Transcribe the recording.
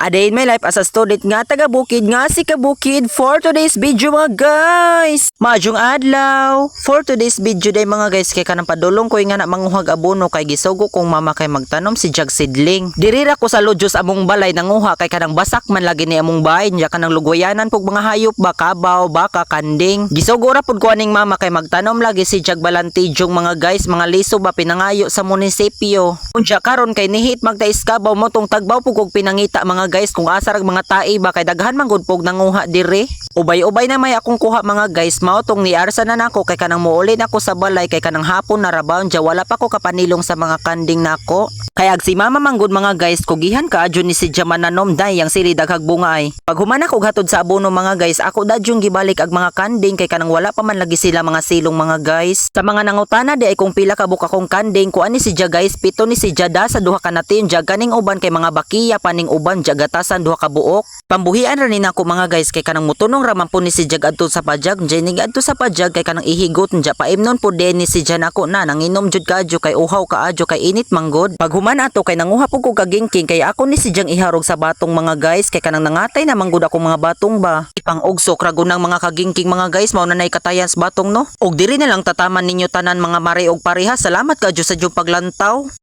A day in my life as a student nga taga Bukid nga si Kabukid for today's video mga guys. Maadjong adlaw. For today's video day mga guys kay kanang padulong ko nga na manguhag abono kay gisugo kong mama kay magtanom si Jag Sidling. Dirira ko sa lodjos among balay nanguha kay kanang basak man lagi ni among bahay nya kanang lugoyanan pug mga hayop ba kabaw baka kanding. Gisugo ra pud ko aning mama kay magtanom lagi si Jag Balantijong mga guys mga liso ba pinangayo sa munisipyo. Unya karon kay nihit magtaiskabaw mo tong tagbaw pug og pinangita mga guys kung asarag mga tai ba kay daghan man gud pog nanguha dire. Ubay-ubay na may akong kuha mga guys mao tong niarsa na nako kay kanang muuli nako sa balay kay kanang hapon na rabaw ja wala pa ko kapanilong sa mga kanding nako. Kay ag si mama manggod mga guys kugihan ka adyon ni si Jamananom day yang sili daghag bunga ay. Pag humana ko hatod sa abono mga guys ako dadyong gibalik ag mga kanding kay kanang wala pa man lagi sila mga silong mga guys. Sa mga nangutana di ay kung pila ka buka kong kanding kuan ni si Ja guys pito ni si Jada sa duha ka natin jag kaning uban kay mga bakiya paning uban jagatasan duha ka buok. Pambuhian ra ni nako mga guys kay kanang mutunong raman po ni si Jag adto sa pajag jening adto sa pajag kay kanang ihigot nja paimnon po din ni si Jan ako na nanginom jud kaadyo kay uhaw kaadyo kay init manggod. Pag human ato kay nanguha po ko kagingking kay ako ni si Jang iharog sa batong mga guys kay kanang nangatay na manggod ako mga batong ba. Ipang ugsok ra gunang mga kagingking mga guys mao na nay katayan sa batong no. Og diri na lang tataman ninyo tanan mga mare og pareha. Salamat kaadyo sa jud paglantaw.